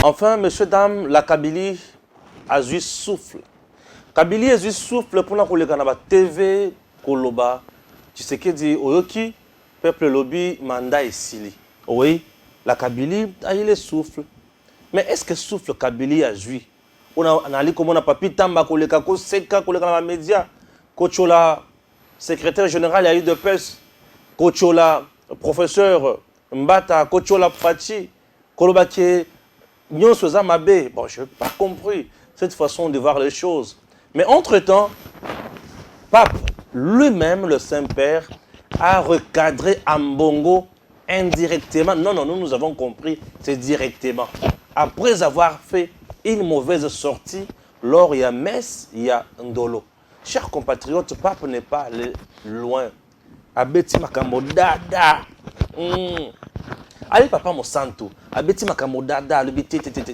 Enfin, messieurs, dames, la Kabylie a eu souffle. Kabylie a eu souffle pour la TV, Koloba, tu sais que dit Oyoki, peuple lobby, mandat et sili. Oui, la Kabylie a eu le souffle. Mais est-ce que souffle Kabylie a joué? On a dit comment on a papi tamba koleka ko seka koleka na média. Kochola secrétaire général il y a eu de pes. Kochola professeur Mbata, Kochola Fachi, Kolobake Nyonso Zamabe. Bon, je n'ai pas compris cette façon de voir les choses. Mais entre-temps, Pape lui-même, le Saint-Père, a recadré Ambongo indirectement. Non, non, nous avons compris, c'est directement. Après avoir fait une mauvaise sortie, lors il y a Metz, il y a Ndolo. Chers compatriotes, Pape n'est pas allé loin. Abeti makambo dada. Allez papa Monsanto. Abeti makambo dada. Le biti tete.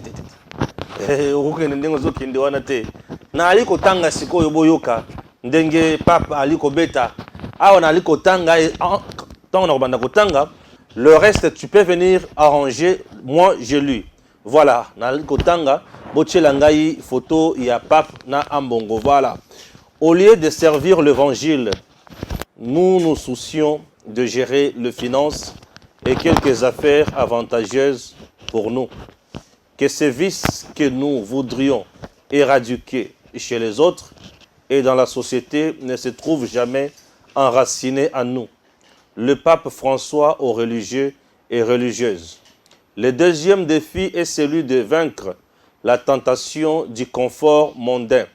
Okende ndengo zo kende wana te. Na aliko tanga siko yoboyoka. Ndenge Pape aliko beta. Ah on aliko tanga tant on a banda kotanga. Le reste tu peux venir arranger. Moi je lui. Voilà. Na aliko tanga. Bochela ngai photo il y a Pape na Ambongo. Voilà. Au lieu de servir l'évangile, nous nous soucions de gérer les finances et quelques affaires avantageuses pour nous. Que ces vices que nous voudrions éradiquer chez les autres et dans la société ne se trouvent jamais enracinés en nous. Le pape François aux religieux et religieuses. Le deuxième défi est celui de vaincre la tentation du confort mondain,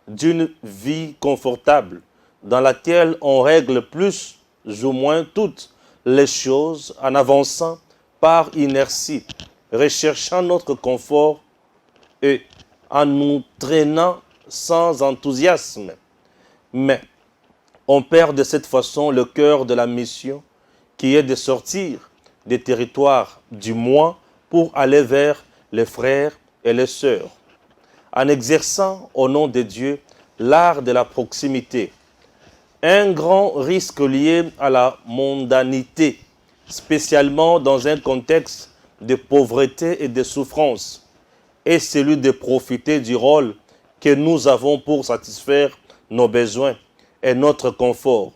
d'une vie confortable dans laquelle on règle plus ou moins toutes les choses en avançant par inertie, recherchant notre confort et en nous traînant sans enthousiasme. Mais on perd de cette façon le cœur de la mission qui est de sortir des territoires du moi pour aller vers les frères et les sœurs. En exerçant au nom de Dieu l'art de la proximité. Un grand risque lié à la mondanité, spécialement dans un contexte de pauvreté et de souffrance, est celui de profiter du rôle que nous avons pour satisfaire nos besoins et notre confort.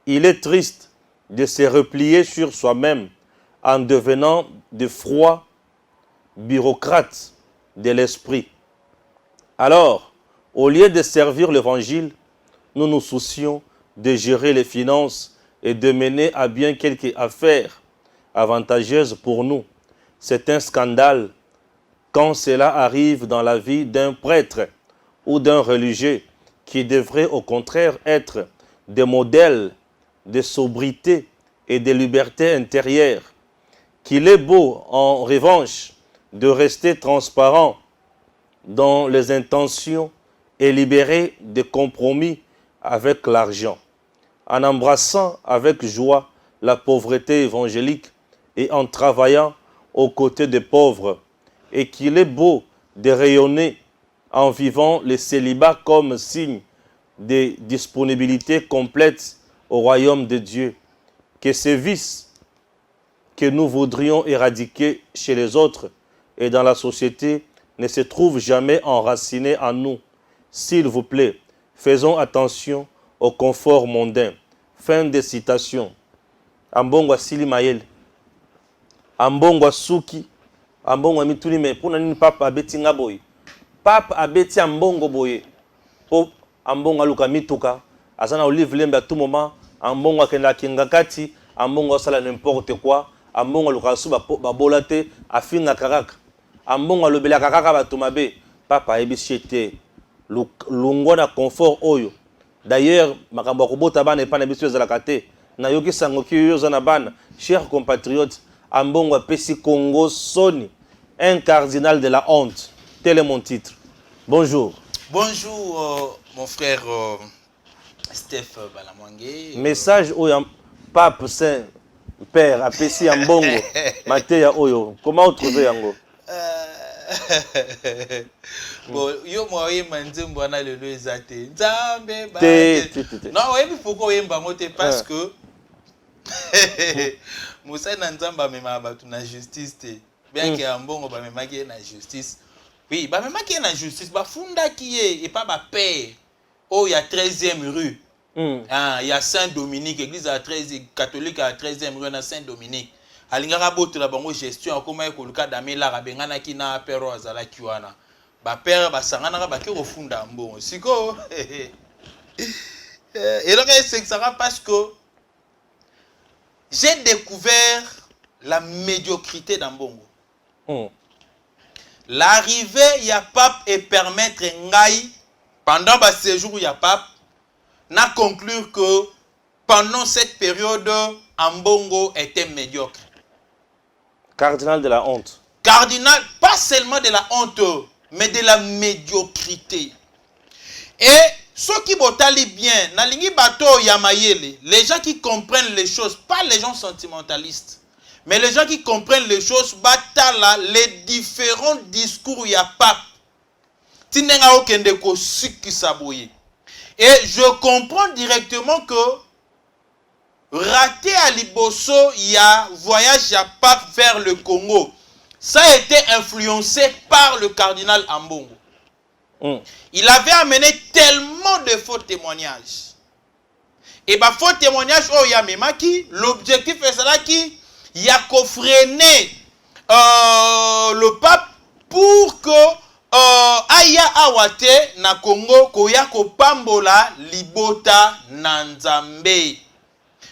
Il est triste de se replier sur soi-même en devenant de froids bureaucrates de l'esprit. Alors, au lieu de servir l'Évangile, nous nous soucions de gérer les finances et de mener à bien quelques affaires avantageuses pour nous. C'est un scandale quand cela arrive dans la vie d'un prêtre ou d'un religieux qui devrait au contraire être des modèles de sobriété et de liberté intérieure. Qu'il est beau, en revanche, de rester transparent dans les intentions et libéré des compromis avec l'argent, en embrassant avec joie la pauvreté évangélique et en travaillant aux côtés des pauvres, et qu'il est beau de rayonner en vivant le célibat comme signe de disponibilité complète au royaume de Dieu. Que ces vices que nous voudrions éradiquer chez les autres et dans la société ne se trouvent jamais enracinés en nous. S'il vous plaît, faisons attention au confort mondain. Fin de citation. Ambongo Sili Mayel. Ambongo Suki. Ambongo Mituli me. Pour nani papa abeti ngaboy. Papa abeti ambongo boye. Po ambongo aluka mituka. Azana olive lembe à tout moment. Ambongo akenda kingakati. Ambongo sala n'importe quoi. Ambongo aluka su babolate. Afinga karaka. Ambongo alobela kakaka batumabe. Papa ebisiete. Lungo na confort oyo. D'ailleurs, makambo kobota bana epana biso ezala kate. Na yoki sango ki yo zana bana. Chers compatriotes, Ambongo apesi Congo Soni, un cardinal de la honte. Tel est mon titre. Bonjour. Bonjour mon frère Steph Balamwangé. Message oyo Pape Saint Père apesi Ambongo. Mateya oyo. Comment vous trouvez yango? Bon, yo moi yemba nzembo na lelo ezate. Nzambe ba. Non, oui, pourquoi yemba moté parce que Moussa na nzamba mema batu na justice te. bien que ambongo ba memaki na justice. Oui, ba memaki na justice ba funda qui est et pas ba père. Oh, il y a 13e rue. Ah, il y a Saint-Dominique, église à 13 catholique à 13e rue na Saint-Dominique. Alingaka boto la bango gestion akoma ekoluka damela rabengana kina pero azala kiwana. Ba père ba sangana ba ki refunda mbongo. Siko. Et donc c'est ça parce que j'ai découvert la médiocrité d'Ambongo. L'arrivée ya pape et permettre ngai pendant ba séjour ya pape n'a conclu que pendant cette période Ambongo était médiocre. Cardinal de la honte. Cardinal, pas seulement de la honte, mais de la médiocrité. Et ceux qui botali bien, nalingi bato yamayele, les gens qui comprennent les choses, pas les gens sentimentalistes, mais les gens qui comprennent les choses, batala les différents discours ya pape. Tinenga okende ko siki saboye. Et je comprends directement que raté à Liboso, il y a voyage à pape vers le Congo. Ça a été influencé par le cardinal Ambongo. Il avait amené tellement de faux témoignages. Et bah faux témoignages, oh ya memaki, l'objectif est ça qui y a qu'au freiner le pape pour que aya awate na Congo koya ko pambola libota na Nzambe.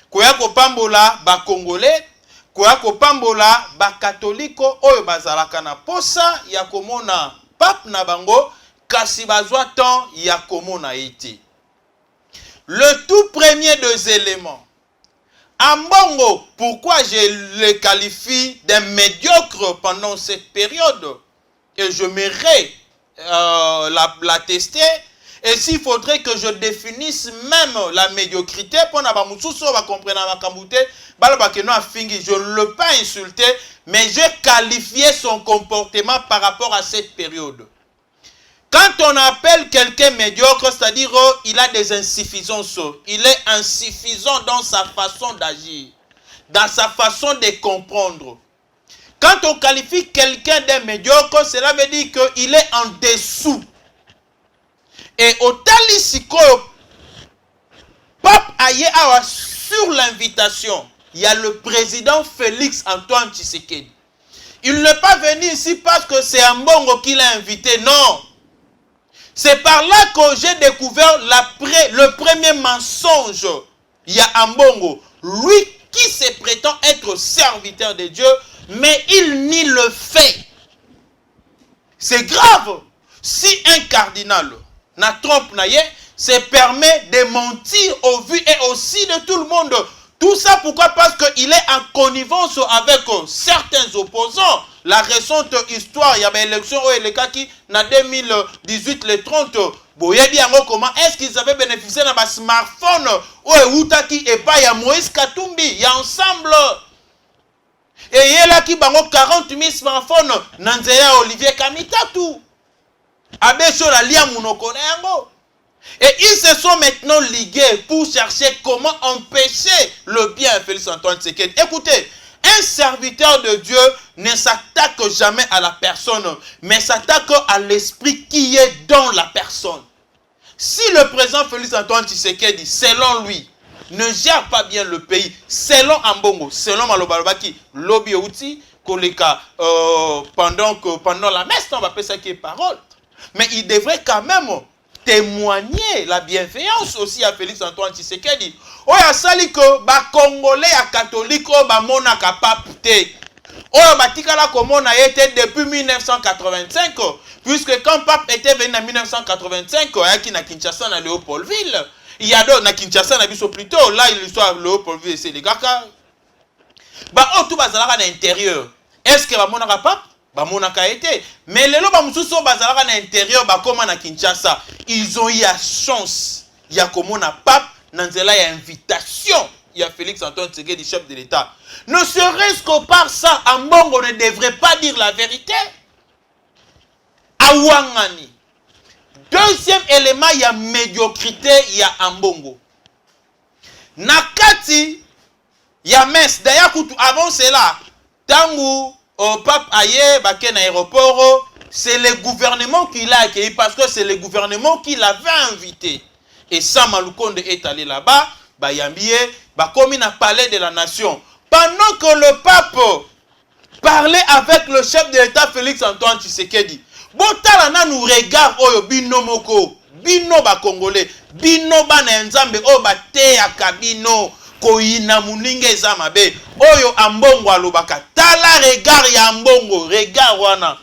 Koya ko pambola ba Congolais, koya ko pambola ba katoliko oyo bazalaka na posa ya komona pape na bango. Kasi bazwa temps ya komona iti. Le tout premier des éléments. Ambongo, pourquoi je le qualifie d'un médiocre pendant cette période? Et je m'aimerais la tester. Et s'il faudrait que je définisse même la médiocrité, pour ne comprendre je ne l'ai pas insulté, mais j'ai qualifié son comportement par rapport à cette période. Quand on appelle quelqu'un médiocre, c'est-à-dire il a des insuffisances. Il est insuffisant dans sa façon d'agir, dans sa façon de comprendre. Quand on qualifie quelqu'un d'un médiocre, cela veut dire qu'il est en dessous. Et au Talisiko, Pape Aye Awa, sur l'invitation, il y a le président Félix Antoine Tshisekedi. Il n'est pas venu ici parce que c'est Ambongo qui l'a invité, non. C'est par là que j'ai découvert le premier mensonge. Il y a Ambongo, lui qui se prétend être serviteur de Dieu, mais il nie le fait. C'est grave. Si un cardinal n'a trompe naïe, se permet de mentir au vu et aussi de tout le monde. Tout ça pourquoi? Parce qu'il est en connivence avec certains opposants. La récente histoire, il y a une élection au Elekaki, en 2018, le 30, comment est-ce qu'ils avaient bénéficié d'un smartphone ou Outaki et pas, il y a Moïse Katumbi, il y a ensemble. Et il y a là qui bango 40 000 smartphones, Nanzeya Olivier Kamitatu. Abecho la lia Munokonengo. Et ils se sont maintenant ligués pour chercher comment empêcher le bien à Félix Antoine Tshisekedi. Écoutez, un serviteur de Dieu ne s'attaque jamais à la personne, mais s'attaque à l'esprit qui est dans la personne. Si le président Félix Antoine Tshisekedi, selon lui, ne gère pas bien le pays, selon Ambongo, selon Malobalobaki, lobby outil, pendant la messe, on va appeler ça qui est parole. Mais il devrait quand même témoigner la bienveillance aussi à Félix Antoine Tshisekedi. Oya sali ko ba Congolais à catholique ba mona kapapte. Oya batikala ko mona était depuis 1985 puisque quand pape était venu en 1985 ayaki na Kinshasa na Léopoldville. Il y a d'autres na Kinshasa na biso plutôt là l'histoire Léopoldville c'est les gars. Ba o tout bazalaka na intérieur. Est-ce que ba mona ka pape? Ba monaka été. Mais les loba mususu bazalaka na intérieur ba koma na Kinshasa. Ils ont eu la chance. Il y a comme on a pape nanzela ya invitation. Il y a Félix Antoine Tshisekedi, chef de l'État. Ne serait-ce que par ça, Ambongo ne devrait pas dire la vérité. Awangani. Deuxième élément, il y a médiocrité, il y a Ambongo. Nakati, il y a messe. D'ailleurs, avant cela, Tangu au pape aye, baken aéroport, c'est le gouvernement qui l'a accueilli parce que c'est le gouvernement qui l'avait invité. Et Sama Lukonde est allé là-bas, Bayambie, comme il a palais de la nation. Pendant que le pape parlait avec le chef de l'État Félix Antoine Tshisekedi, Botalana nous regarde oyo bino moko, bino ba Congolais, bino ba na nzambe oyo ba te ya kabino koina muninge zamabe, oyo ambongo alobaka. Tala regard ya ambongo, regard wana.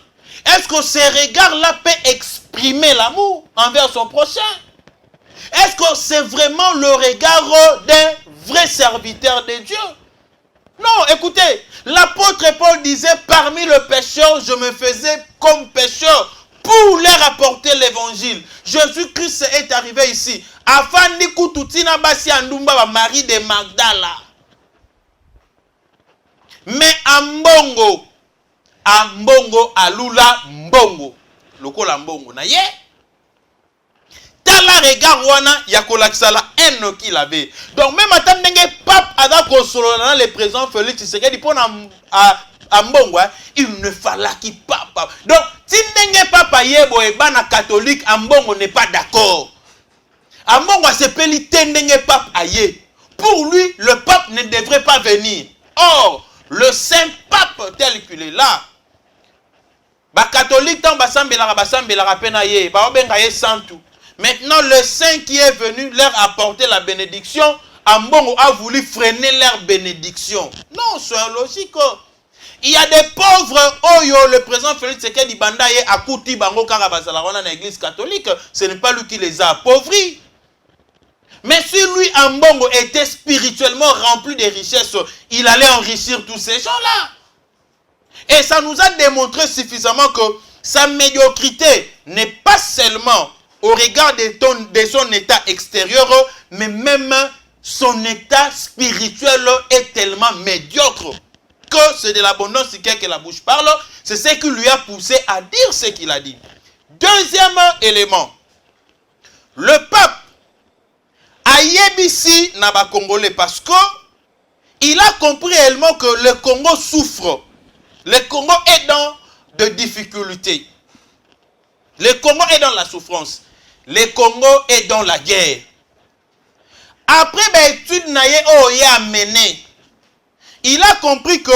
Est-ce que ce regard-là peut exprimer l'amour envers son prochain? Est-ce que c'est vraiment le regard d'un vrai serviteur de Dieu? Non, écoutez, l'apôtre Paul disait, parmi les pécheurs, je me faisais comme pécheur pour leur apporter l'évangile. Jésus-Christ est arrivé ici. Afin de basi andumba Marie de Magdala. Mais ambongo alula mbongo. Lokola mbongo na ye. Tala regard wana yakolakisa la haine qu'il avait. Donc même à tant pape adako solo dans le président Félix Tshisekedi pour à mbongo, il ne fallait qu'il papa. Donc si ndenge papa yebo e bana catholique ambongo n'est pas d'accord. Ambongo se peli tendenge pape aye. Pour lui, le pape ne devrait pas venir. Or, le saint pape tel qu'il est là, ba catholique tant basambela pena ye, ba obenga ye santu. Maintenant, le saint qui est venu leur apporter la bénédiction, Ambongo a voulu freiner leur bénédiction. Non, c'est logique. Il y a des pauvres, oyo, le président Félix Tshisekedi Banda ye akuti bango kaka bazalakona na l'église catholique, ce n'est pas lui qui les a appauvris. Mais si lui, Ambongo, était spirituellement rempli de richesses, il allait enrichir tous ces gens-là. Et ça nous a démontré suffisamment que sa médiocrité n'est pas seulement au regard de son état extérieur, mais même son état spirituel est tellement médiocre que c'est de l'abondance que la bouche parle. C'est ce qui lui a poussé à dire ce qu'il a dit. Deuxième élément, le pape a yébisi Naba Congolais parce que il a compris réellement que le Congo souffre. Le Congo est dans de difficultés. Le Congo est dans la souffrance. Le Congo est dans la guerre. Après l'étude a mené, il a compris que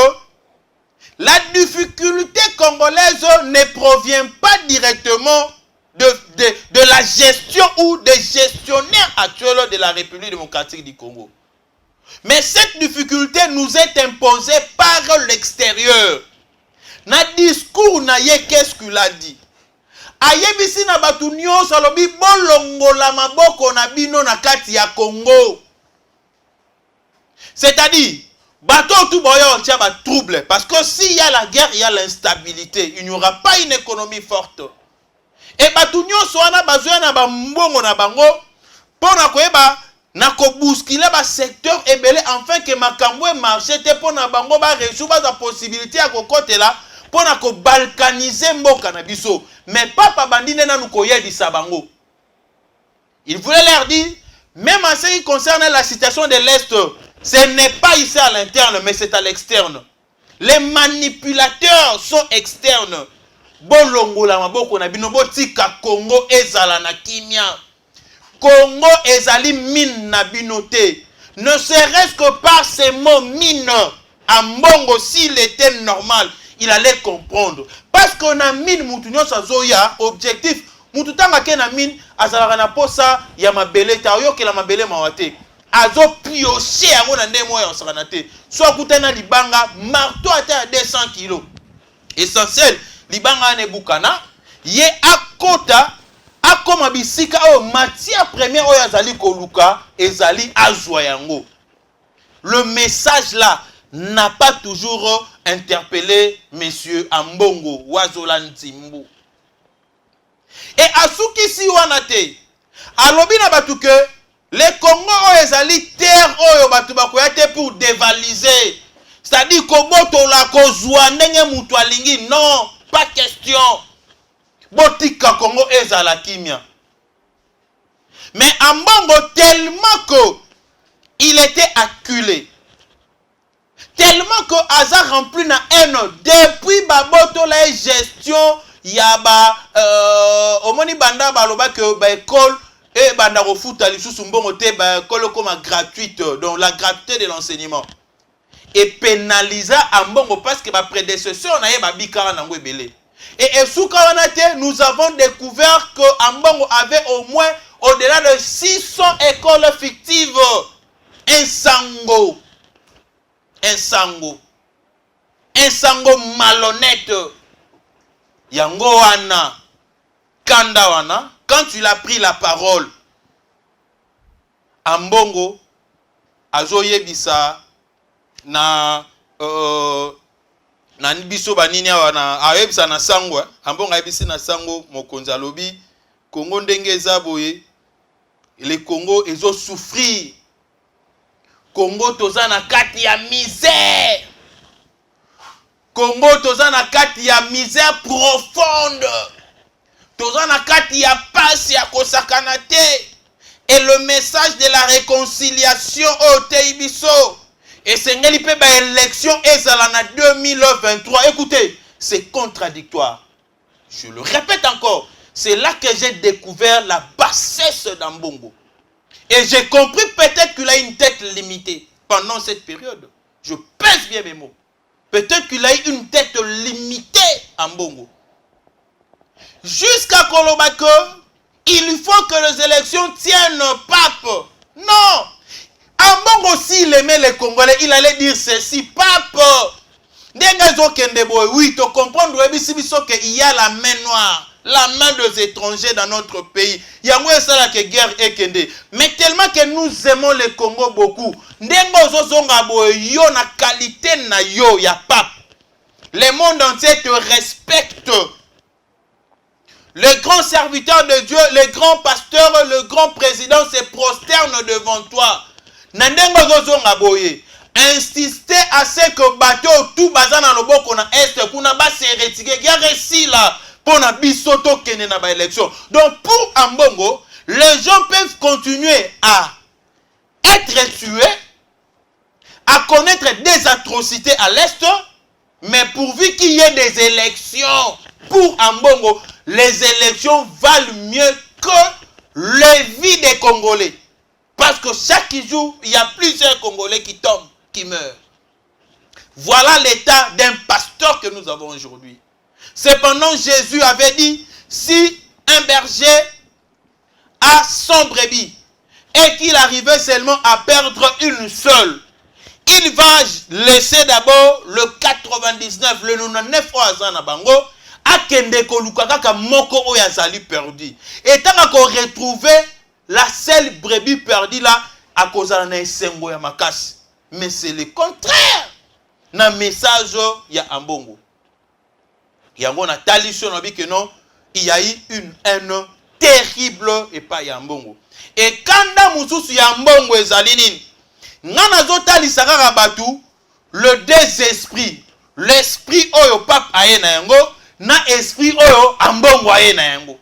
la difficulté congolaise ne provient pas directement de la gestion ou des gestionnaires actuels de la République démocratique du Congo. Mais cette difficulté nous est imposée par l'extérieur. Na discours na ye, qu'est-ce qu'il a dit? Ayebisi na batu nyonso alobi bolongo la maboko na bino na kati ya Congo. C'est-à-dire, bateau tout boyo tia ba trouble. Parce que s'il y a la guerre, il y a l'instabilité. Il n'y aura pas une économie forte. Et batu nyonso wana bazoya na ba mbongo na bango pona koyeba na ko bousculer ba secteur ebele enfin que makambo e marché te pona bango ba résoudre ba possibilité ya kokotela pona ko balkaniser mboka na biso. Mais papa bandine na nuko yebisa bango. Il voulait leur dire, même en ce qui concerne la situation de l'Est, ce n'est pas ici à l'interne, mais c'est à l'externe. Les manipulateurs sont externes. Bolongo la maboko na bino botika Congo ezala na kimia. Congo ezali mine na binote. Ne serait-ce que par ces mots mine, Ambongo s'il était normal, il allait comprendre. Parce qu'on a mine moutunyo sa zoya, objectif, moututanga ke na mine, azalaka na posa ya mabele, ta oyoke la mabele mawate. Azo pioche yango na ndemo ya osakanate. Soit kutana libanga, marteau ata à 200 kilos. Essentiel, libanga ane bukana, ye akota, akoma bisika o matière première o yazali koluka, ezali azwa yango. Le message là n'a pas toujours interpellé monsieur Ambongo Wazola Ntimbu. Et asuki si wanate, alobi na batu ke le Congo o ezali terre oyo batu bakoyate pour dévaliser. C'est-à-dire koboto la kozwa ndenge mutu alingi, non, pas question. Botika Congo ezala kimia. Mais Ambongo tellement que il était acculé, tellement que Hazard rempli na haine depuis baboto la gestion yaba omoni banda baloba que ba école et banda refuta lisusu mbongo te ba école comme gratuite, donc la gratuité de l'enseignement et pénalisa ambongo parce que ba prédécesseur na ye ba bikara nango ebele. Et Soukawanate, nous avons découvert que Ambongo avait au moins au-delà de 600 écoles fictives. Un sango malhonnête. Yango wana, kanda wana, quand il a pris la parole, Ambongo, azoye bisa na na biso banini wana ayebisa na sango ambongo ayebisi na sango mokonzi alobi Congo ndenge eza boye le Congo ezo souffrir, Congo toza na kati ya misère, Congo toza na kati ya misère profonde, toza na kati ya pasi ya kosakana te, et le message de la réconciliation au Teibiso et c'est une élection en 2023. Écoutez, c'est contradictoire. Je le répète encore. C'est là que j'ai découvert la bassesse d'Ambongo. Et j'ai compris peut-être qu'il a une tête limitée pendant cette période. Je pèse bien mes mots. Peut-être qu'il a eu une tête limitée, Ambongo. Jusqu'à Kolobako, il faut que les élections tiennent pape. Non! Ambongo aussi, il aimait les Congolais, il allait dire ceci, pape, oui, tu comprends, qu'il y a la main noire, la main des étrangers dans notre pays. Il y a moins ça que guerre et kende. Mais tellement que nous aimons le Congo beaucoup, yo na qualité na yo, ya pape. Le monde entier te respecte. Le grand serviteur de Dieu, le grand pasteur, le grand président se prosterne devant toi. Nandengo zozonga boye. Insister à ce que bateau tout bazana loboko na est kuna ba se retire ya réussi là pour na bisoto kene na ba élection. Donc pour Ambongo, les gens peuvent continuer à être tués, à connaître des atrocités à l'est, mais pourvu qu'il y ait des élections pour Ambongo, les élections valent mieux que les vies des Congolais. Parce que chaque jour, il y a plusieurs Congolais qui tombent, qui meurent. Voilà l'état d'un pasteur que nous avons aujourd'hui. Cependant, Jésus avait dit, si un berger a 100 brebis et qu'il arrivait seulement à perdre une seule, il va laisser d'abord le 99, le 99 à bango, akende koluka kaka moko oyo azali perdu. Et tant qu'on retrouver la seule brebis perdue là, à cause de la esengo ya makasi. Mais c'est le contraire. Na message ya Ambongo. Yango na talisho na bi que non, il y a eu une haine terrible et pas ya Ambongo. Et kanda mususu ya Ambongo ezali nini? Ngana zo talisa kaka batu le désesprit, l'esprit oyo pape aye na yango, na esprit oyo Ambongo aye na yango.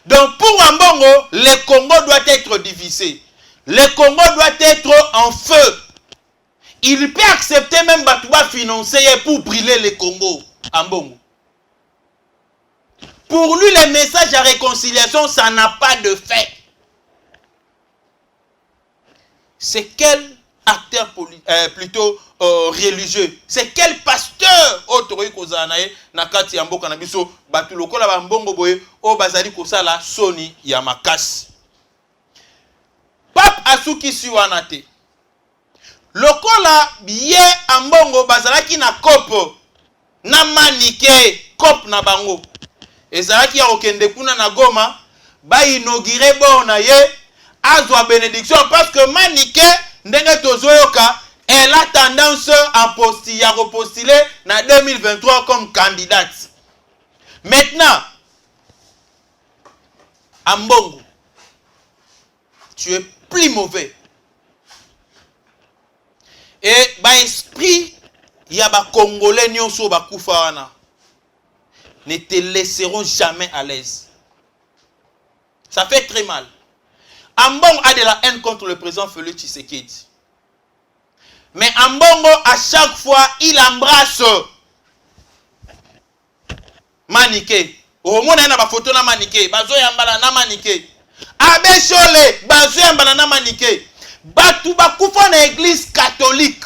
Donc pour Ambongo, le Congo doit être divisé. Le Congo doit être en feu. Il peut accepter même Batouba financier pour brûler le Congo. Ambongo. Pour lui, le message à réconciliation, ça n'a pas de fait. C'est quel acteur plutôt religieux? C'est quel pasteur autori kozanae nakati amboka na biso batu lokola ba mbongo boye o bazali kosala soni ya makasi. Pape asuki si wana te. Lokola biye ambongo bazalaki na kopo na manike kop na bango. Ezalaki ya okende kuna na Goma ba inauguré bona ye azwa bénédiction parce que manike ndenge tozoyoka elle a tendance à repostuler en 2023 comme candidate. Maintenant, Ambongo, tu es plus mauvais. Et par esprit, il y a des Congolais nyonso bakufa wana. Ne te laisseront jamais à l'aise. Ça fait très mal. Ambongo a de la haine contre le président Félix Tshisekedi. Mais Ambongo, à chaque fois, il embrasse Maniké. Au monde, il y a une photo de Maniké. Bazo yambala na Maniké. Abbé Chole, bazo yambala na Maniké. Batu bakufa na église catholique.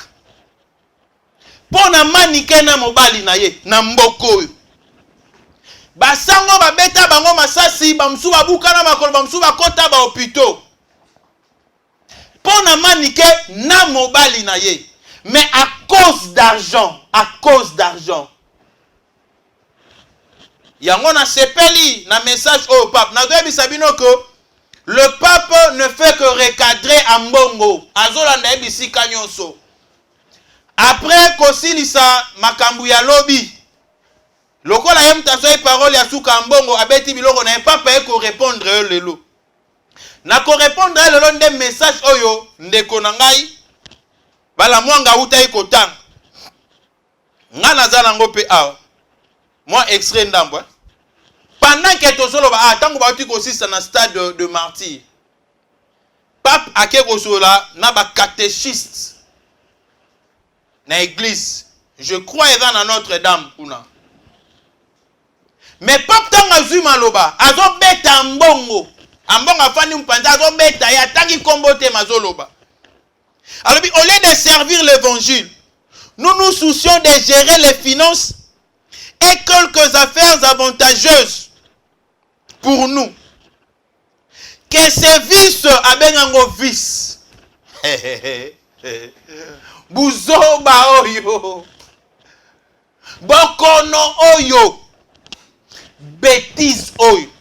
Pona Maniké na mobali na ye, na mboko. Basango babeta bango masasi, bamsu babuka na makolo, bamsu bakota ba hôpitaux. Pona Maniké na mobali na ye. Mais à cause d'argent, yango na sepeli na message au pape. Na doyebi sabino ko le pape ne fait que recadrer Ambongo. Azolanda ebisi kanyonso. Après kosilisa makambu ya lobi. Lokola yem tazoy parole ya suka Ambongo abeti biloko na pape eko répondre lelo. Na ko répondre lelo nde message oyo ndeko na ngai bala mwanga uta ikotanga. Nga nazala ngope awa. Moi extrait ndambo. Pendant que tozoloba tango bauti kosisa na stade de martyr. Pape akeko sola na ba catéchiste na église. Je crois eza na Notre-Dame kuna. Mais pape tanga zuma loba azo beta Ambongo. Ambongo afani mpanza azo beta ya tangi kombote mazoloba. Alors, au lieu de servir l'évangile, nous nous soucions de gérer les finances et quelques affaires avantageuses pour nous. Que ces vices abengango vices. Buzoba oyo. Bokono oyo. Bêtise oyo.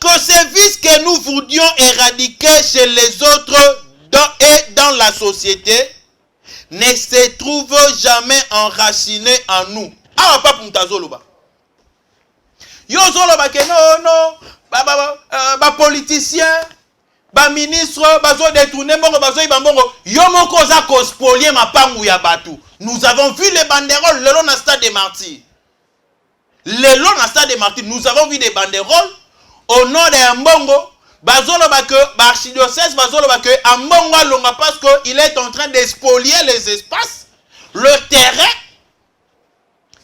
Que ces vices que nous voulions éradiquer chez les autres et dans la société ne se trouvent jamais enracinés en nous. Ah, papa mtazoloba. Yo zoloba ke non, ba politicien, ba ministre, bazo détourner mbongo, bazo ibambongo. Yo moko za cospolier mapangu ya batu. Nous avons vu les banderoles le long na stade des martyrs. Le long na stade des martyrs, nous avons vu des banderoles au nom de Ambongo, bazoloba que l'archidiocèse bazoloba que Ambongo alonga parce que il est en train d'expolier les espaces, le terrain.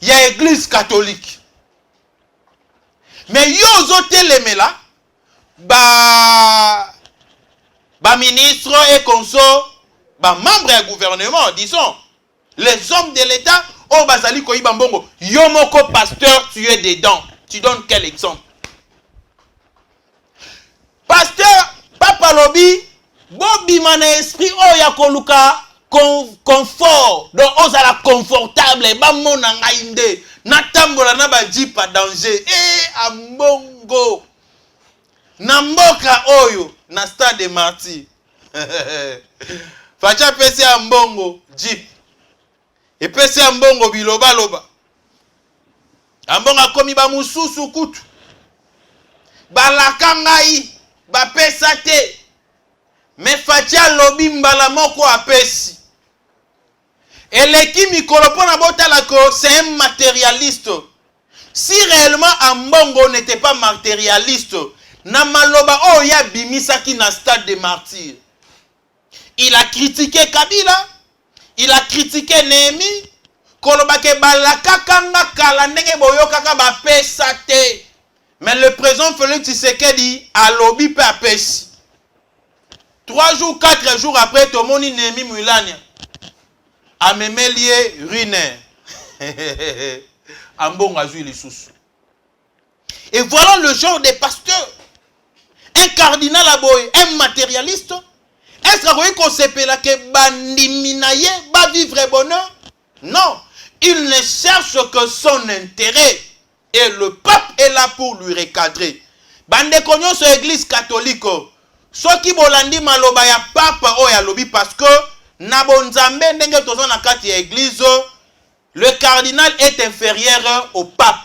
Il y a église catholique. Mais yo zote lemela ba ministre et consort, ba membre du gouvernement, disons les hommes de l'État, oh bazali ko ibambongo, yo moko pasteur tu es dedans. Tu donnes quel exemple? Pasteur Papa Lobi, Bobi mana esprit o ya koluka confort, donc ozala confortable, ba mona ngainde, na tambola na ba jipa danger. Ambongo. Na mboka oyo na stade de martyr. Facha pesi Ambongo jeep. Et pesi Ambongo biloba loba. Ambongo akomi ba mususu kutu. Balaka ngai ba pesa te. Mais Facha lobi mbala moko apesi. Eleki mikolo pona botala ko c'est un matérialiste. Si réellement Ambongo n'était pas matérialiste, na maloba o ya bimisaki na stade de martyr. Il a critiqué Kabila, il a critiqué Néhémie, koloba ke balaka kanga kala ndenge boyokaka ba pesa te. Mais le président Félix Tshisekedi a lobby pe apesi. 3 jours, 4 jours après, Tomoni Néhémie Moulania a memelie ruinaire. Ambongo a joué les sous. Et voilà le genre de pasteur. Un cardinal aboy, un matérialiste. Est-ce qu'on s'appelle que bandiminaye va vivre bonheur? Non. Il ne cherche que son intérêt. Et le pape est là pour lui recadrer. Bande konyo sur l'église catholique. Ce qui bolandi maloba ya pape o ya lobi parce que na bonzambe ndenge tozo na kati ya église, le cardinal est inférieur au pape.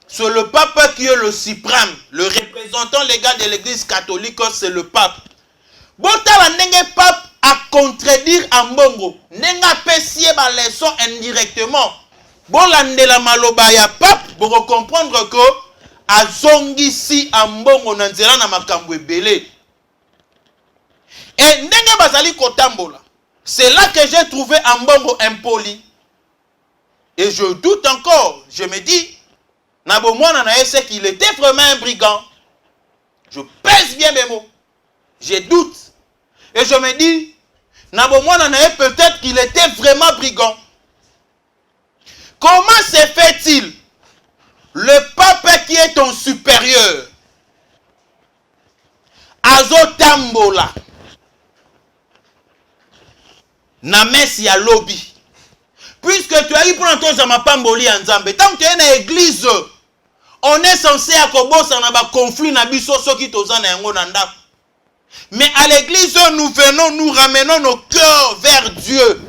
C'est le pape qui est le suprême. Le représentant légal de l'église catholique, c'est le pape. Botala ndenge pape a contredire Ambongo. Nenga pesie ba leçon indirectement. Bolandela maloba ya pape pour comprendre que azongi si Ambongo na nzela na makambo ebele. Et ndenge bazali kotambola, c'est là que j'ai trouvé Ambongo impoli. Et je doute encore, je me dis, Nabomwana na c'est qu'il était vraiment un brigand. Je pèse bien mes mots. Je doute. Et je me dis, Nabomwana na peut-être qu'il était vraiment brigand. Comment se fait-il, le pape qui est ton supérieur, azotambola, na messe ya lobby, puisque tu as eu pour entendre ma pamboli en Zambé, tant que tu es dans l'église, on est censé akobosa na ba conflit na biso soki toza na yango na ndako. Mais à l'église, nous venons, nous ramenons nos cœurs vers Dieu.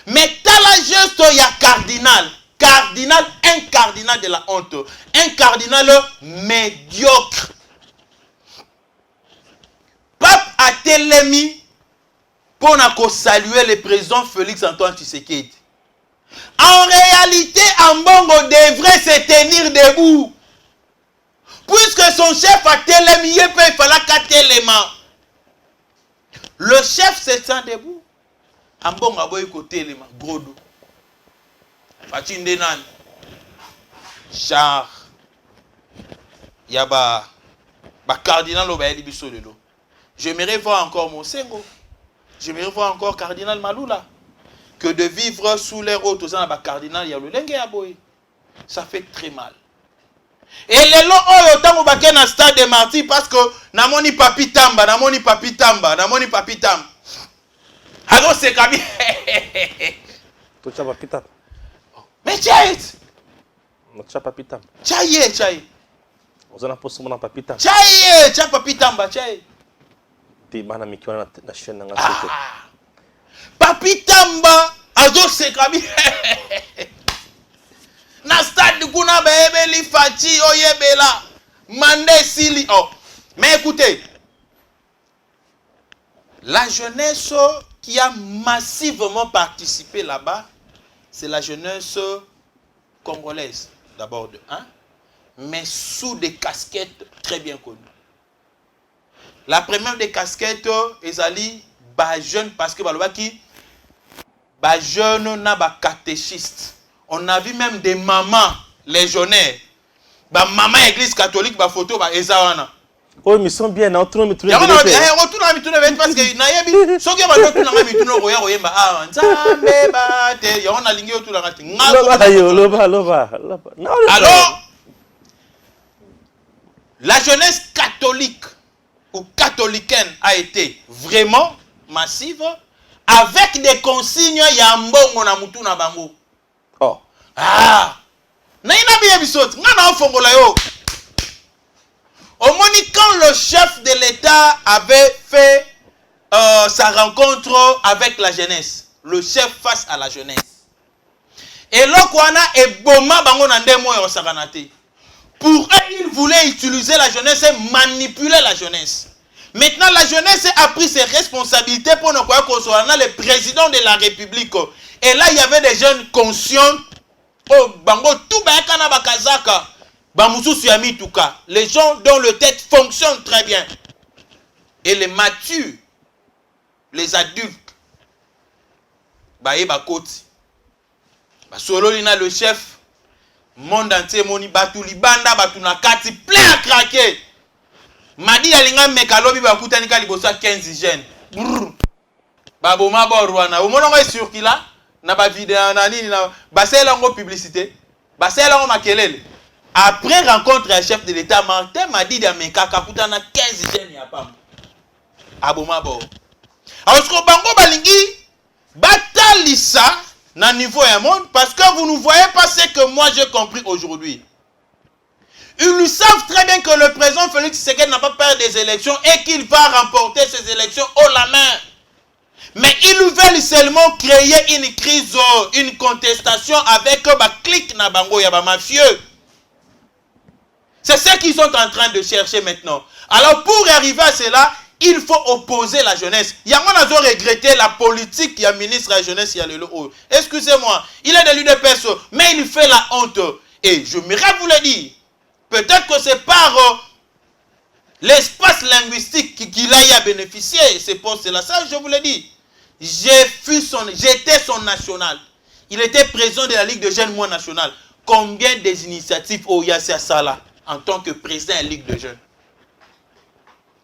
Mais t'as la geste, il y a cardinal. Cardinal, un cardinal de la honte. Un cardinal médiocre. Pape a télémi pour saluer le président Félix Antoine Tshisekedi. En réalité, Ambongo devrait se tenir debout. Puisque son chef a télémi, il fallait qu'à téléma. Le chef se tient debout. Ambongo a boy côté les mains, gros dos. Fatinde nan. Char. Yaba. Ba cardinal obaye biso de l'eau. J'aimerais voir encore mon Sengo. J'aimerais voir encore cardinal Malula. Que de vivre sous les routes aux ans ba cardinal ya le lenge ya boy. Ça fait très mal. Et les lots oyo tango baké na stade de martyrs parce que namoni papi tamba, namoni papi tamba, namoni papi tamba. Alors c'est comme Tu as papi tamba. Mais tchaït. Tu as papi tamba. Tchaïe, tchaïe. On a posé mon papi tamba. Tchaïe, tchaïe papi tamba, tchaïe. Ti bana mikiona na chaîne nga Ah. soko. Papi tamba, alors c'est comme na stade kuna bebeli fati oyebela mande sili oh. Mais écoutez, la jeunesse qui a massivement participé là-bas, c'est la jeunesse congolaise d'abord de un, mais sous des casquettes très bien connues. La première des casquettes ezali ba jeune parce que baloba ki ba jeune na ba catéchiste. On a vu même des mamans légionnaires. Ba maman église catholique ba photo ba ezawana. Oh, ils sont bien, on tourne Ya on retourne à mituno parce que na yebi soki ba retourne na mituno roya royemba ah nzambe ba te ya on a lingi otu la ngati. Loba. Alors la jeunesse catholique ou catholicaine a été vraiment massive avec des consignes ya mbongo na mutu na bango. Oh. Ah! Naina bien bisot, ngana ofongola yo. Au moins quand le chef de l'État avait fait sa rencontre avec la jeunesse, le chef face à la jeunesse. Et l'okwana et boma bango na ndemo yo sakanate. Pour eux, ils voulaient utiliser la jeunesse et manipuler la jeunesse. Maintenant, la jeunesse a pris ses responsabilités pour ne pas qu'on soit le président de la République. Et là, il y avait des jeunes conscients. Oh, bango, tout bakana bakazaka. Bamusu suyami tuka. Les gens dont le tête fonctionne très bien. Et les matures, les adultes, baye bakoti. Basololina le chef. Monde entier moni batu libanda batu na kati plein à craquer. Madi alinga mekalobi bakutani ka libosa 15 jeunes. Baboma borwana. Omono ngo surkila na ba vidéo na nini na basela ngo publicité. Basela ngo makelele. Après rencontre à chef de l'État Martin Madi de mekaka kutana 15 jeunes ya pam. Aboma bo. Alors ko bango balingi batalisa na niveau un monde parce que vous ne voyez pas ce que moi j'ai compris aujourd'hui. Ils savent très bien que le président Félix Tshisekedi n'a pas peur des élections et qu'il va remporter ces élections haut la main. Mais ils veulent seulement créer une crise, une contestation avec ma clique na bango ya ba mafieux. C'est ce qu'ils sont en train de chercher maintenant. Alors pour arriver à cela, il faut opposer la jeunesse. Il y a moi qui a regretté la politique, il y a ministre de la jeunesse, il y a le haut. Excusez-moi, il est de l'UDPS, mais il fait la honte. Et je me vous le dire, peut-être que c'est par l'espace linguistique qu'il a y à bénéficier, ces postes-là, ça je vous l'ai dit. J'étais son national. Il était président de la Ligue de jeunes moi nationale. Combien des initiatives Oyassia Sala en tant que président de la Ligue de jeunes?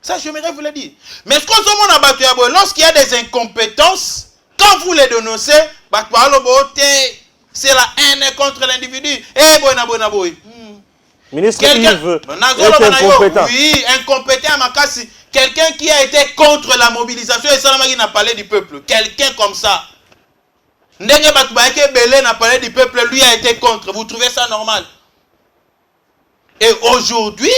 Ça, j'aimerais vous le dire. Mais ce qu'on se montre à Batouyabo, lorsqu'il y a des incompétences, quand vous les dénoncez, c'est la haine contre l'individu. Eh, boy. Ministre Yves est incompétent. Oui, incompétent à Makassi. Quelqu'un qui a été contre la mobilisation et Salamagi n'a parlé du peuple. Quelqu'un comme ça. Ndenge Batoubaeke Belé n'a parlé du peuple, lui a été contre. Vous trouvez ça normal? Et aujourd'hui,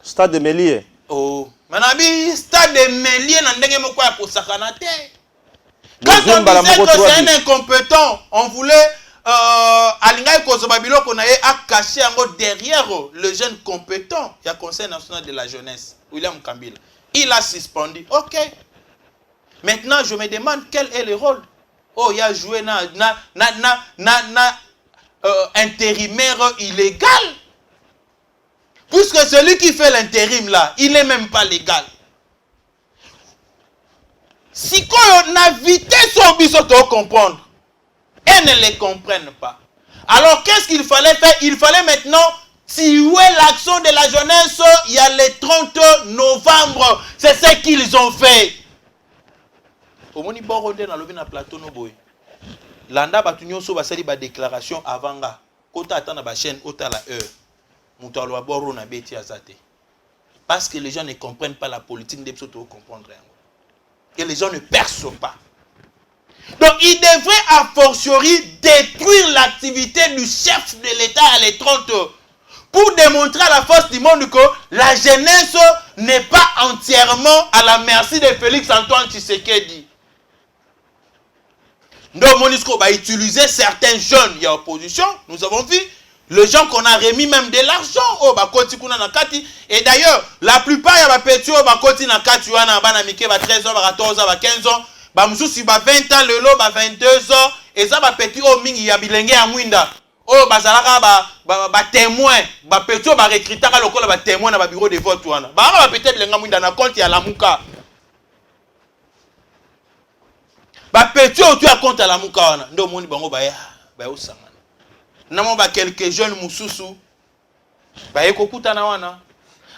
Stade de Mélier. Oh, Manabi, Stade de Mélier, Nandenge Mokwa Kosakanate. Quand on disait que c'est un incompétent, on voulait Alingaï Kozobabilo qu'on a caché derrière le jeune compétent. Il y a le Conseil national de la jeunesse, William Kambila. Il a suspendu. Ok. Maintenant, je me demande quel est le rôle. Oh, il a joué intérimaire illégal. Puisque celui qui fait l'intérim là, il n'est même pas légal. Si on a vité son bisoto comprendre, elles ne les comprennent pas. Alors qu'est-ce qu'il fallait faire? Il fallait maintenant tuer l'action de la jeunesse. Il y a le 30 novembre. C'est ce qu'ils ont fait. Au moni boronde na lobi na plateau no boy. Landa batunyo so basali ba déclaration avant nga. Kota atana ba chaîne ota la heure. Moutalo boro na beti azate. Parce que les gens ne comprennent pas la politique de psoto comprendre. Et les gens ne perçoivent pas. Donc il devrait a fortiori détruire l'activité du chef de l'État à les 30 pour démontrer à la force du monde que la jeunesse n'est pas entièrement à la merci de Félix Antoine Tshisekedi. Donc Monisco va utiliser certains jeunes, il y a opposition, nous avons vu, les gens qu'on a remis même de l'argent au Bakoti Kuna Nakati. Et d'ailleurs, la plupart, il y a Bakoti Bakoti Nakati, il y a 13 ans, 14 ans, 15 ans, Bamoussou, 20 ans, le lot, 22 ans, et ça va petit au mingi, il y a Bilengue à Mwinda. Oh, Bazalaka, témoin, petit au recruteur, le témoin dans le bureau de vote. Peut-être les Mwinda na compte, il y a la Mouka. Petit au tu as compte à la Mouka. Donc, mon bango baya, au sang. Namo ba quelques jeunes mususu ba ekokuta na wana.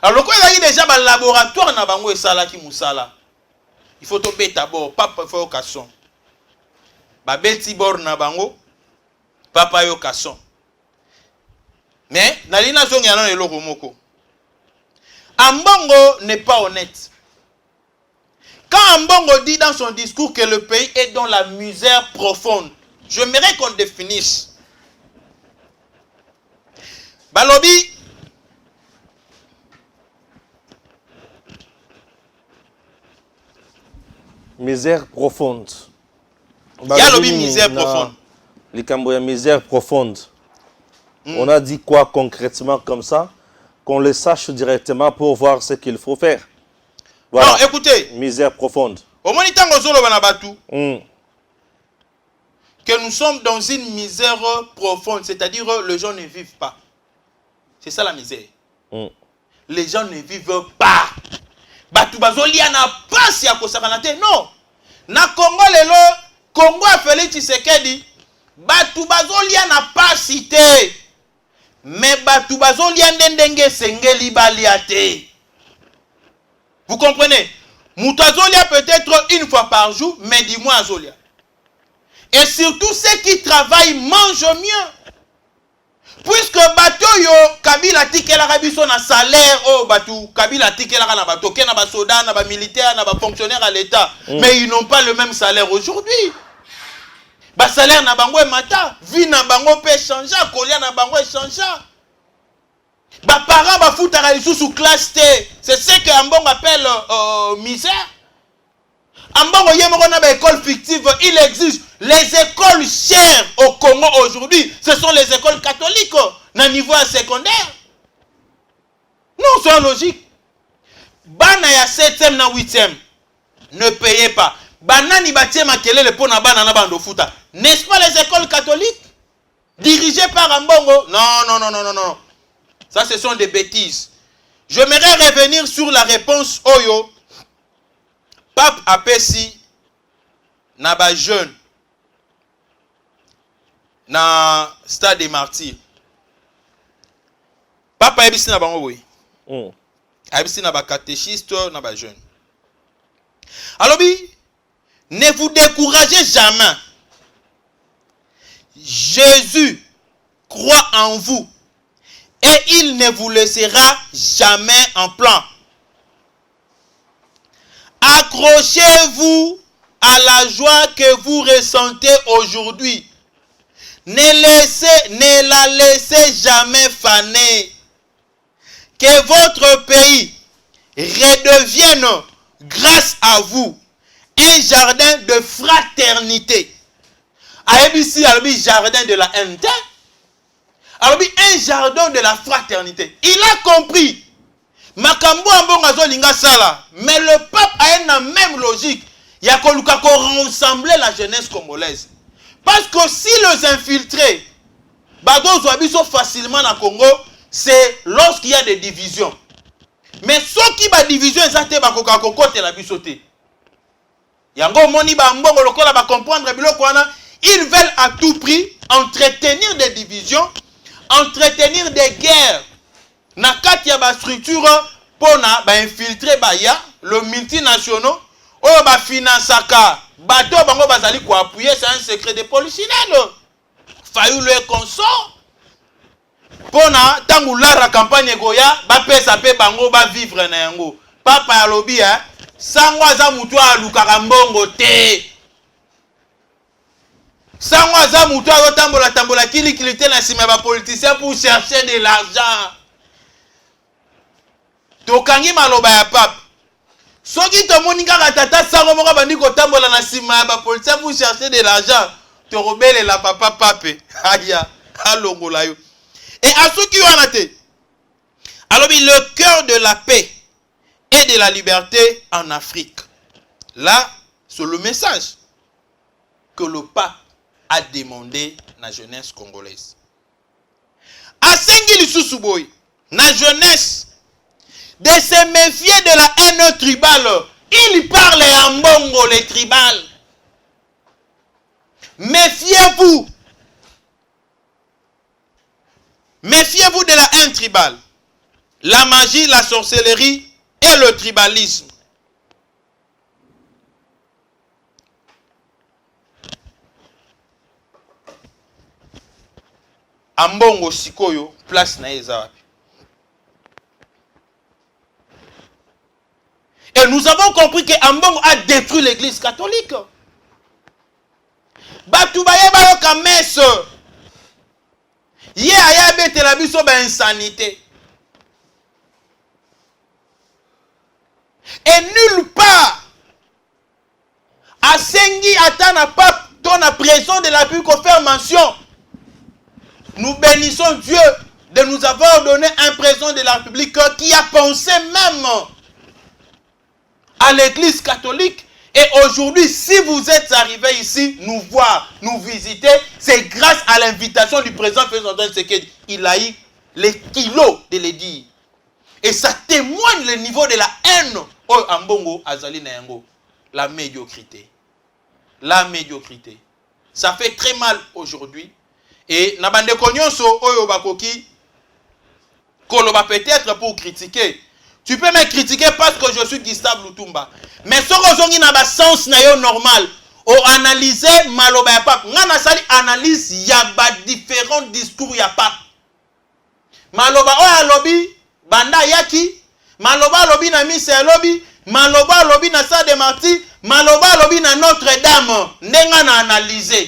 Alors quand il y a déjà un laboratoire na bango esala ki musala. Il faut to beta bo papa faut okason. Ba beti bor na bango papa yo kason. Mais nalina zongi ana eloko moko. Ambongo n'est pas honnête. Quand Ambongo dit dans son discours que le pays est dans la misère profonde, j'aimerais qu'on définisse. Balobi, misère profonde. Il y a lobby misère profonde. Les Cambodgiens, misère profonde. On a dit quoi concrètement comme ça? Qu'on le sache directement pour voir ce qu'il faut faire. Voilà. Non, écoutez. Misère profonde. Au monitango zolo banabatu. Que nous sommes dans une misère profonde, c'est-à-dire les gens ne vivent pas. C'est ça la misère. Les gens ne vivent pas. Batu bazolia na pasi ya kosakanate. Non. Na Congo lelo, Congo a Félix Tshisekedi. Batu bazolia na pasi te. Mais batu bazolia ndenge sengeli baliate. Vous comprenez? Moutazolia peut-être une fois par jour, mais dis-moi azolia. Et surtout ceux qui travaillent mangent mieux. Puisque bateau yo Kabila tikela rabiso na salaire oh batou Kabila tikela na bateau ke na ba soda na ba militaire na ba fonctionnaire à l'état mais ils n'ont pas le même salaire aujourd'hui. Ba salaire na bango mata, vie na bango peut changer, kolia na bango changer. Ba parents ba futara sous classe T, c'est ce que Ambongo appelle misère. Ambongo yemoko na ba école fictive, il existe. Les écoles chères au Congo aujourd'hui, ce sont les écoles catholiques na niveau secondaire. Non, c'est logique. Bana ya 7e na 8e ne payez pas. Banani batie makelele pour na bana na bando futa. N'est-ce pas les écoles catholiques dirigées par Ambongo? Non. Ça ce sont des bêtises. J'aimerais revenir sur la réponse Oyo. Pape apesi na ba jeune na stade des martyrs. Pape ayebisi na bango oui. Ayebisi na ba catéchiste na ba jeune. Alors ne vous découragez jamais. Jésus croit en vous et il ne vous laissera jamais en plan. Accrochez-vous à la joie que vous ressentez aujourd'hui. Ne la laissez jamais faner. Que votre pays redevienne, grâce à vous, un jardin de fraternité. Aïbisi, albi jardin de la haine. Albi un jardin de la fraternité. Il a compris. Makambo ambonga linga sala. Mais le pape a une même logique. Il y a qu'on rassembler la jeunesse congolaise. Parce que si les infiltrés, Bado Zouabiso facilement na Congo, c'est lorsqu'il y a des divisions. Mais ceux qui ba division exacte ba koka kokote la bisoté. Yango moni ba mbongo lokola ba comprendre biloko wana, ils veulent à tout prix entretenir des divisions, entretenir des guerres. Na kati ya ba structure pona ba infiltrer ba ya le multinationaux o ba finansaka bato bango bazali ko appuyer, c'est un secret de polichinelle. Fayou le consort pona tangu la campagne goya ba pesa pe bango ba vivre na yango. Papa ya lobi sangwa za mutu alukaka mbongo te. Sangwa za mutu tambola kili na sima ba politicien pour chercher de l'argent. Tokangi maloba ya pape. Soki to moninga tata sango moko bandi ko tambola na sima ba politicien pour chercher de l'argent. To robele la papa pape. Aya, alongola yo. Et à ceux qui ont été, alors le cœur de la paix et de la liberté en Afrique. Là, c'est le message que le pape a demandé à la jeunesse congolaise. A Sengili Susuboy, la jeunesse, de se méfier de la haine tribale. Il parle en bongo les tribales. Méfiez-vous. Méfiez-vous de la haine tribale. La magie, la sorcellerie et le tribalisme. Ambongo sikoyo place na eza. Et nous avons compris que Ambongo a détruit l'église catholique. Batoubaye bayoka messe. Ye aya bete la biso ba insanité. Et nulle part à Sengi atana pape dans la prison de la République qu'on fait mention. Nous bénissons Dieu de nous avoir donné un président de la République qui a pensé même à l'église catholique. Et aujourd'hui, si vous êtes arrivés ici, nous voir, nous visiter, c'est grâce à l'invitation du président Félix Antoine Tshisekedi. Il a eu les kilos de les dire. Et ça témoigne le niveau de la haine. Oh, Ambongo, Azali Nayango. La médiocrité. La médiocrité. Ça fait très mal aujourd'hui. Et Nabande Konyonso, Oyo Bakoki, Koloba peut-être pour critiquer. Tu peux me critiquer parce que je suis Gustave Lutumba. Mais ce que n'a pas sens normal. Ou analyser maloba ya pape. Ngana sali analyse ya ba différents discours ya pape. Maloba oya lobby banda yaki. Maloba lobby na mise lobby. Maloba lobby na Stade des Martyrs. Maloba lobby na Notre-Dame. Ndenga na analyser.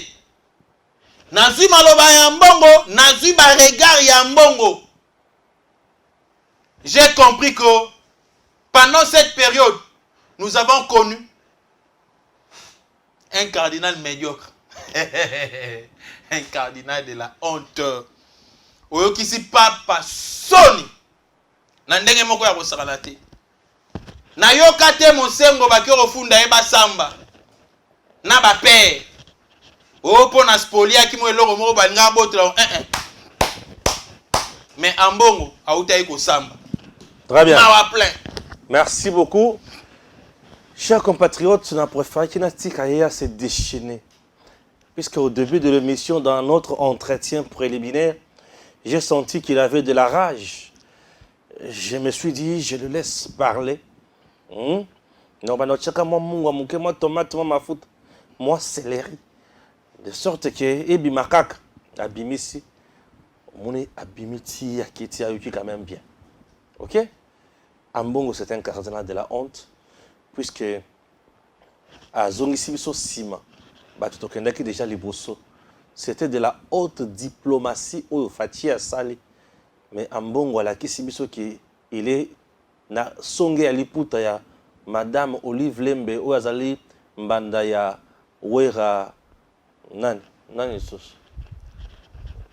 Nazui maloba ya mbongo, nazui ba regard ya mbongo. J'ai compris que pendant cette période, nous avons connu un cardinal médiocre. Un cardinal de la honte. Oyo kisi papa soni. Na ndenge moko ya kosakana te. Na yoka te mosengo bakero funda eba samba. Na ba père. Opo na spolia ki mo eloko moko balinga botela. Mais ambongo auta iko samba. Très bien. Mawa plein. Merci beaucoup. Chers compatriotes, on a préféré qu'il ait se déchaîner. Puisque au début de l'émission, dans notre entretien préliminaire, j'ai senti qu'il avait de la rage. Je me suis dit, je le laisse parler. Non, moi, tomate, moi, moi, céleri. De sorte que, ebi makak, abimisi, mon abimiti, akiti, ayuki quand même bien. Ok? Ambongo, c'est un cardinal de la honte, puisque à Zongisibiso Sima, Batutokendaki déjà Liboso, c'était de la haute diplomatie au Fatia Sali. Mais Ambongo, la Kisibiso, qui il est na Songe Aliputa ya Madame Olive Lembe, ou Azali Mbanda ya Wera. Nani sus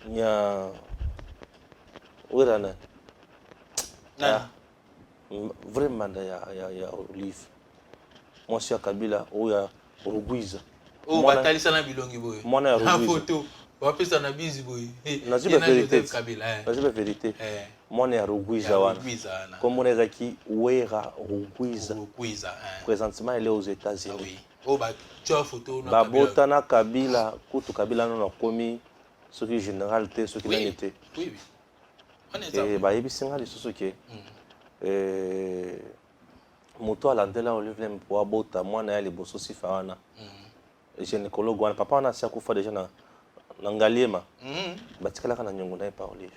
nya wera na vraiment ya Olive moi si Kabila ou ya Rugwiza o batalisa na bilongi boy mwana ya Rugwiza photo wapesa na bizi boy na ziba vérité Kabila na ziba vérité mwana ya Rugwiza wana comme on est aquí wera Rugwiza présentement elle est aux États-Unis. Babota na Kabila, kutu Kabila non komi ce qui général té ce qui n'en était. Oui. Et ba yebi singa lisusu ke moto ala ndela Olive Lembe pour abota mwana ya liboso sifa wana. Gynécologue wana papa wana sia kufa déjà na ngaliema. Batikala kana nyongo na pa Olive.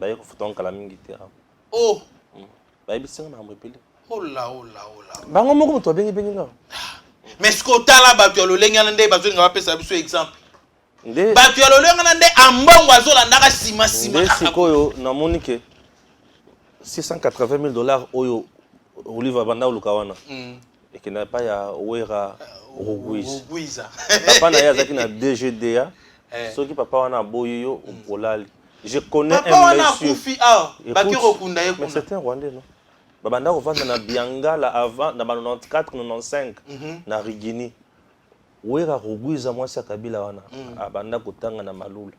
Ba ye kufuta nkala mingi te. Oh. Ba yebi singa na mbepeli. Oh là. Bango moko moto bengi nga. Mais ce que tu as là, tu as le lien, tu as un exemple. Tu as le lien, tu as 680 000 $, Olive Abanda ou Lukawana. Et qui n'a pas ya Wera Rugwiza. Papa n'a yazaki na DGDA. Ceux qui papa wana boyo ou Olali. Je connais un monsieur. Mais c'est un Rwandais, non? Babanda kovanda na Biangala avant na 94 95 na Rigini. Wera Rugwiza mwasi Kabila wana abanda kotanga na Malula.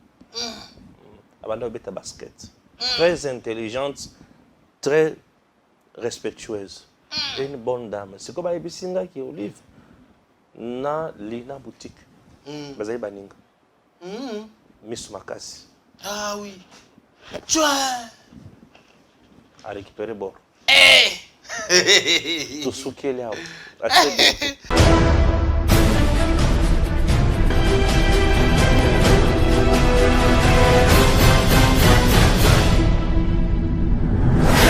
Abanda beta basket. Très intelligente, très respectueuse. Une bonne dame. C'est comme Abisinga qui Olive na Lina boutique. Bazai baninga. Miss Makasi. Ah oui. Tu as a récupéré bord. Eh! Tout ce qu'il y a.